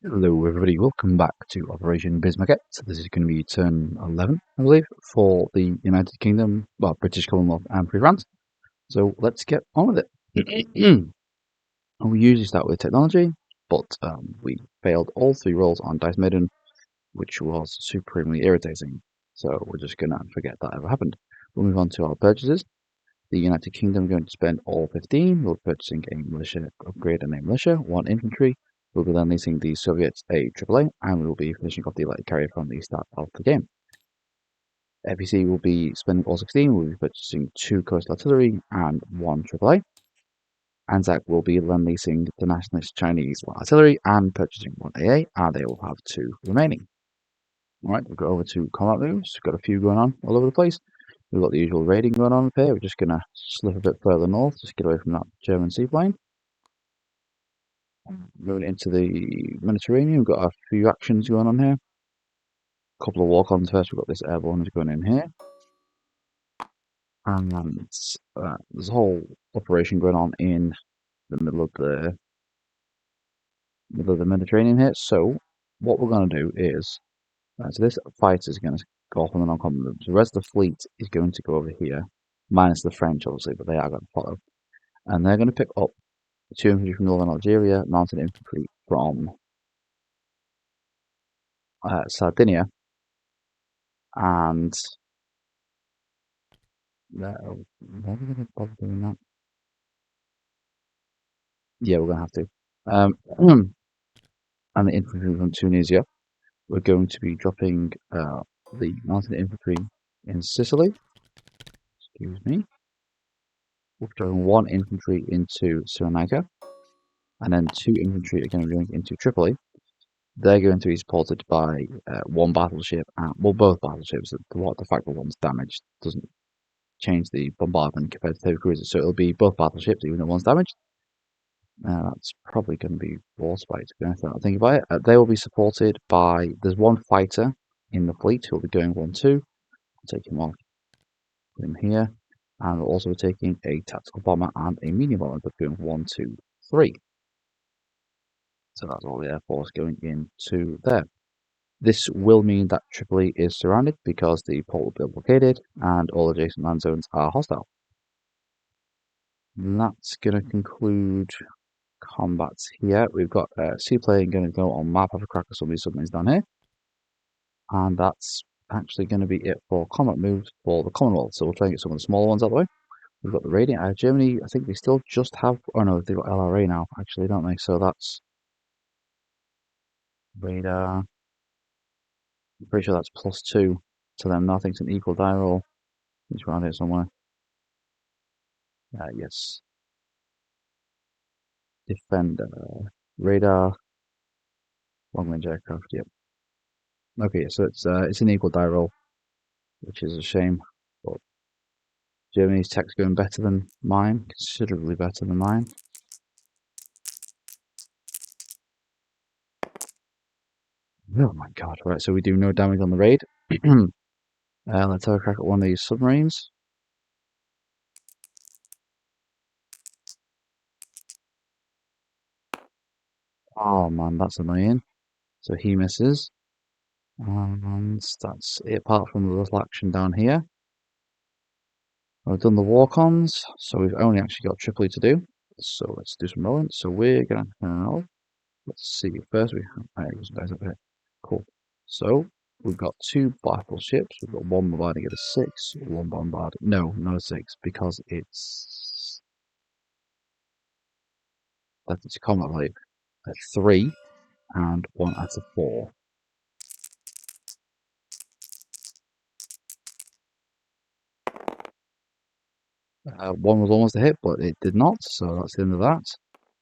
Hello everybody, welcome back to Operation Bismarquette. So this is going to be turn 11, I believe, for the United Kingdom, well, British Commonwealth and Free France. So let's get on with it. And we usually start with technology, but we failed all three rolls on Dice Maiden, which was supremely irritating. So we're just going to forget that ever happened. We'll move on to our purchases. The United Kingdom are going to spend all 15. We'll be purchasing a militia upgrade and a militia, 1 infantry. We'll be then leasing the Soviets a AAA, and we will be finishing off the light carrier from the start of the game. FPC will be spending all 16. We'll be purchasing 2 coastal artillery and 1 AAA. Anzac will be then leasing the nationalist Chinese artillery and purchasing 1 AA, and they will have 2 remaining. Alright, we'll go over to combat moves. We've got a few going on all over the place. We've got the usual raiding going on up here. We're just going to slip a bit further north, just get away from that German seaplane. Moving into the Mediterranean, we've got a few actions going on here. A couple of walk-ons first. We've got this airborne going in here. And there's a whole operation going on in the middle of the Mediterranean here. So what we're going to do is, so this fighter is going to go off on the non-combat move. The rest of the fleet is going to go over here, minus the French, obviously, but they are going to follow. And they're going to pick up 2 infantry from northern Algeria, mounted infantry from Sardinia, and where are we going to bother doing that? Yeah, we're going to have to. And the infantry from Tunisia. We're going to be dropping the mounted infantry in Sicily. Excuse me. We're throwing 1 infantry into Cyrenaica, and then 2 infantry are going to be going into Tripoli. They're going to be supported by 1 battleship, well, both battleships. The fact that one's damaged doesn't change the bombardment compared to heavy cruisers, so it'll be both battleships, even though one's damaged. That's probably going to be Warspite, to be honest. I think about it. They will be supported by. There's 1 fighter in the fleet who will be going 1-2. I'll take him off, put him here, and we'll also be taking a tactical bomber and a medium bomber, but going 1-2-3. So that's all the air force going into there. This will mean that Tripoli is surrounded because the port will be blockaded and all adjacent land zones are hostile. And that's going to conclude combats here. We've got seaplane going to go on map, have a crack at some of these submarines down here. And that's actually going to be it for combat moves for the Commonwealth. So we'll try and get some of the smaller ones out of the way. We've got the raiding. Germany, I think they still just have. Oh no, they've got LRA now, actually, don't they? So that's radar. I'm pretty sure that's +2 to them. Now I think it's an equal die roll. It's around here somewhere. Yes. Defender. Radar. Long range aircraft, yep. Okay, so it's an equal die roll, which is a shame. But Germany's tech's going better than mine, considerably better than mine. Oh my god, right, so we do no damage on the raid. Let's have a crack at one of these submarines. Oh man, that's annoying. So he misses. And that's it, apart from the little action down here. We've done the walk-ons, so we've only actually got Tripoli to do. So let's do some rolling. So we're gonna have, let's see, first we have, guys up here. Cool. So we've got 2 battleships. We've got 1 bombarding at a 6, 1 bombard. No, not a 6, because it's a combat type at 3 and 1 at a 4. One was almost a hit, but it did not, so that's the end of that.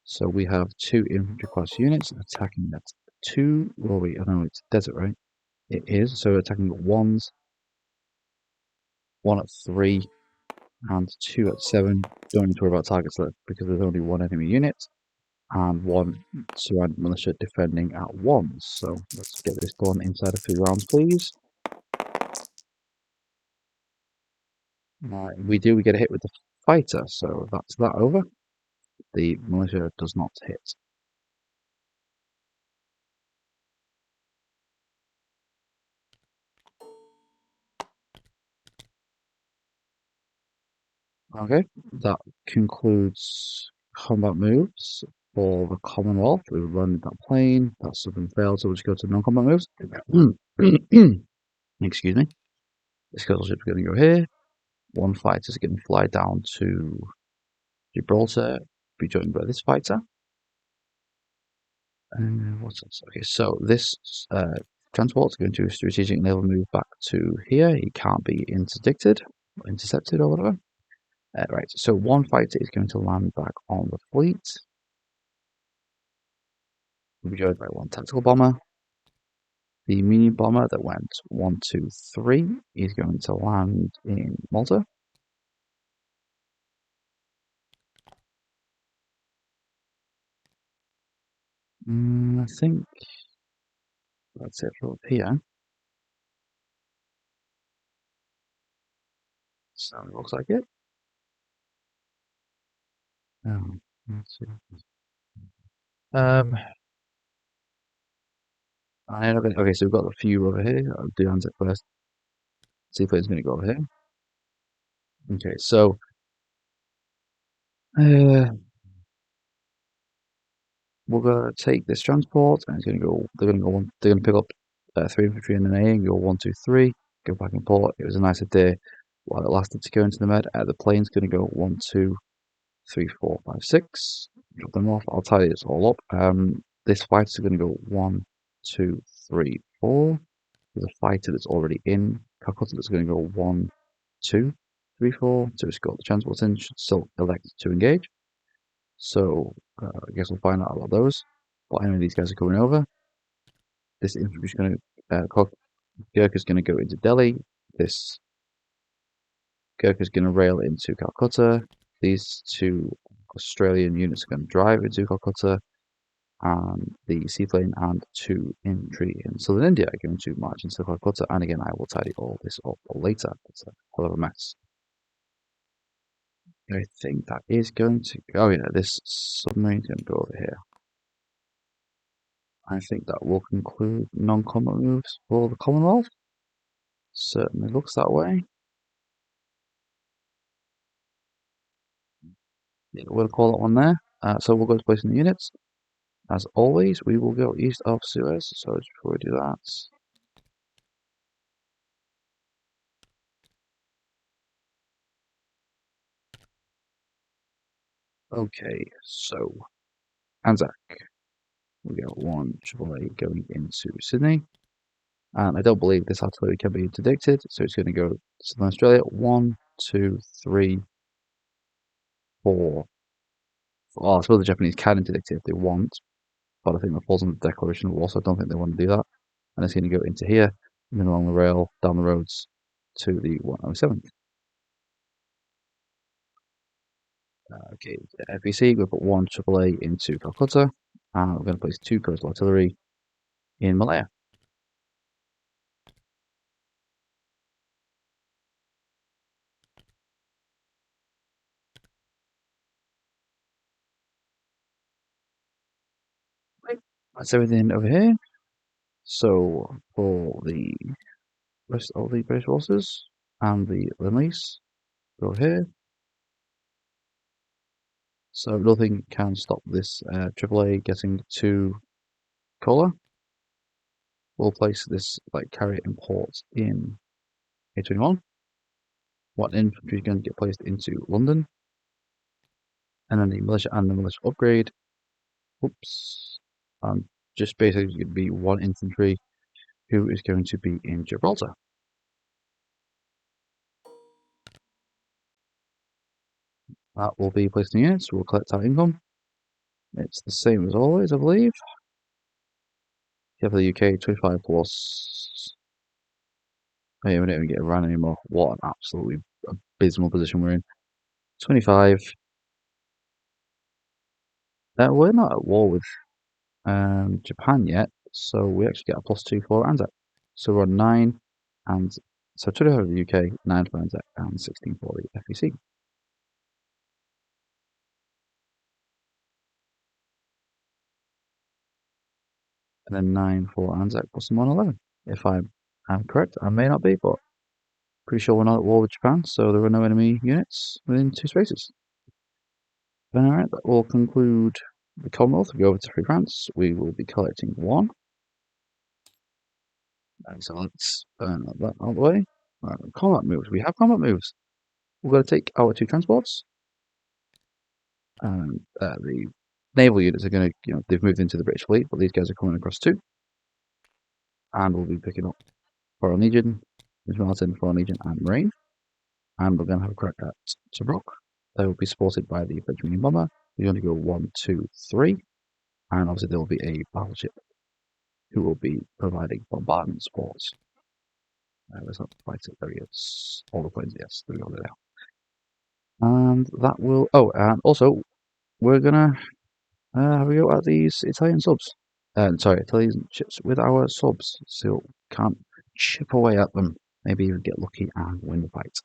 So we have 2 infantry class units attacking at 2. Well, wait, I know it's desert, right? It is, so attacking at 1s, 1 at 3, and 2 at 7. Don't need to worry about targets left because there's only 1 enemy unit and 1 surrounded militia defending at 1. So let's get this done inside of 3 rounds, please. We get a hit with the fighter, so that's that over. The militia does not hit. Okay, that concludes combat moves for the Commonwealth. We've run that plane. That's something failed, so we'll just go to non-combat moves. Excuse me. This battleship's going to go here. One fighter is going to fly down to Gibraltar, be joined by this fighter. What's this? Okay, so this transport is going to strategic naval move back to here. He can't be interdicted, or intercepted, or whatever. Right, so one fighter is going to land back on the fleet. We'll be joined by one tactical bomber. The medium bomber that went 1, 2, 3 is going to land in Malta. I think that's it for up here. So it looks like it. Let's see. Um, okay, so we've got a few over here. I'll do Anzac first. See if it's going to go over here. Okay, so uh, we're gonna take this transport, and it's gonna go. They're gonna go. They're gonna pick up 3 infantry and an A, and go 1, 2, 3. Go back and port. It was a nicer day while it lasted to go into the med. The plane's gonna go 1, 2, 3, 4, 5, 6. Drop them off. I'll tie this all up. This fighter's gonna go 1, 2, 3, 4. There's a fighter that's already in Calcutta that's gonna go 1, 2, 3, 4 to escort the transport in. Should still elect to engage. So I guess we'll find out about those. But anyway, these guys are coming over. This infantry is going to Gurkha is going to go into Delhi. This Gurkha is going to rail into Calcutta. These two Australian units are going to drive into Calcutta, and the seaplane and 2 infantry in southern India are going to march into Calcutta. And again, I will tidy all this up later. It's a hell of a mess. I think that is going to. Oh yeah, this submarine is going to go over here. I think that will conclude non-combat moves for the Commonwealth. Certainly looks that way. Yeah, we'll call that one there. So we'll go to placing the units. As always, we will go east of Suez. So just before we do that, okay. So Anzac, we got one AAA going into Sydney, and I don't believe this artillery can be interdicted. So it's going to go to Southern Australia. 1, 2, 3, 4. Oh, I suppose the Japanese can interdict it if they want, but I think that falls under the Declaration of War, so I don't think they want to do that. And it's going to go into here, and then along the rail, down the roads to the 107th. Okay, FBC, we've got one AAA into Calcutta, and we're going to place 2 coastal artillery in Malaya. Right, that's everything over here. So for the rest of the British forces and the Lend-Lease, go here. So nothing can stop this AAA getting to Kola. We'll place this like carrier in port in A21. One infantry is going to get placed into London, and then the militia and the militia upgrade. Oops. Just basically going to be 1 infantry who is going to be in Gibraltar. That will be placed in units. We'll collect our income. It's the same as always, I believe. Yeah, for the UK, 25 plus. Oh yeah, we don't even get Iran anymore. What an absolutely abysmal position we're in. 25. We're not at war with Japan yet, so we actually get a +2 for Anzac. So we're on 9, and so 25 for the UK, 9 for Anzac, and 16 for the FEC. And then 9 for Anzac plus 111. If I'm correct, I may not be, but Pretty sure we're not at war with Japan, so there are no enemy units within 2 spaces. Then alright, that will conclude the Commonwealth. We go over to Free France. We will be collecting 1. So let's burn that out of the way. Right, combat moves. We have combat moves. We're going to take our 2 transports. And the naval units are going to, they've moved into the British fleet, but these guys are coming across too. And we'll be picking up Foreign Legion, Bismarquette, Foreign Legion, and Marine. And we're going to have a crack at Tobruk. They will be supported by the French Marine Bomber. We're going to go 1, 2, 3. And obviously there will be a battleship who will be providing bombardment support. Let's not fight it. There he is. All the planes, yes, there we go there. And that will. Oh, and also we're gonna have a go at these Italian subs. Sorry, Italian ships with our subs, so can't chip away at them. Maybe even get lucky and win the fight.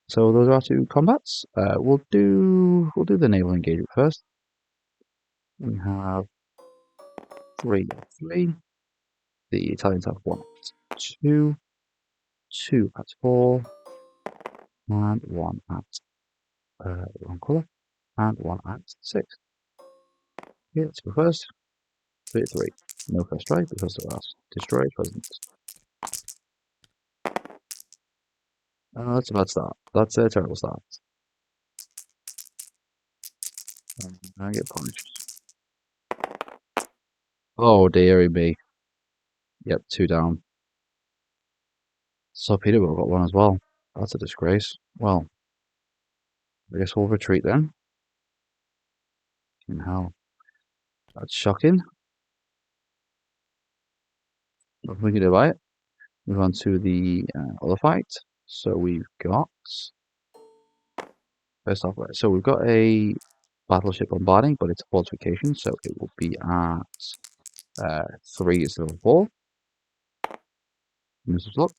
So those are our 2 combats. We'll do the naval engagement first. We have 3, 3. The Italians have 1 at 2, 2 at 4, and 1 at wrong colour, and 1 at 6. Okay, let's go first. 3 at 3. No first strike because the last destroyed wasn't. That's a bad start. That's a terrible start. I get punished. Oh, dearie me. Yep, 2 down. So Peterborough got 1 as well. That's a disgrace. Well, I guess we'll retreat then. In hell. That's shocking. Nothing we can do about it. Move on to the other fight. So we've got. First off, so we've got a battleship bombarding, but it's a fortification, so it will be at 3 instead of 4. This is look.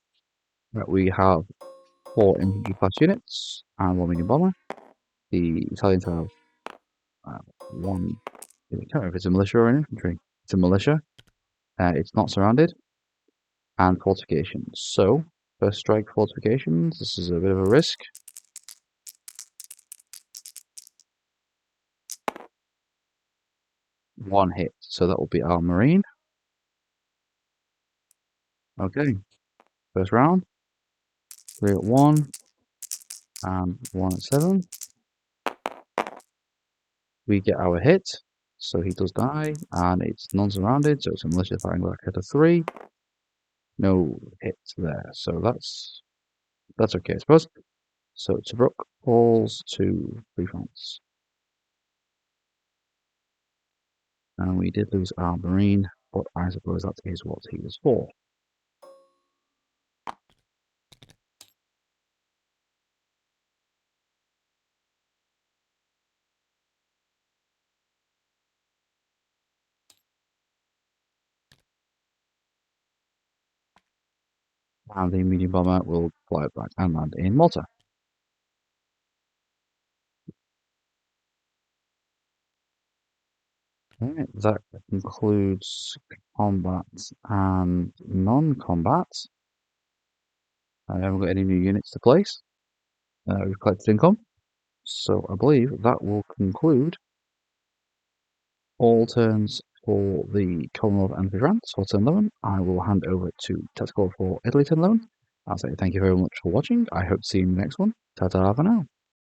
Right, we have 4 infantry class units and 1 medium bomber. The Italians have 1. I can't remember if it's a militia or an infantry. It's a militia. It's not surrounded. And fortifications. So, first strike fortifications. This is a bit of a risk. One hit. So that will be our marine. Okay. First round. 3 at 1. And 1 at 7. We get our hit. So he does die. And it's non-surrounded. So it's a militia firing back at a 3. No hits there. So that's okay, I suppose. So Tobruk falls to Free France. And we did lose our marine, but I suppose that is what he was for. And the medium bomber will fly back and land in Malta. Okay, that concludes combat and non-combat. I haven't got any new units to place. We've collected income. So I believe that will conclude all turns for the Commonwealth and France for turn 11. I will hand over to Tactical for Italy turn 11. I'll say thank you very much for watching. I hope to see you in the next one. Ta-ta for now.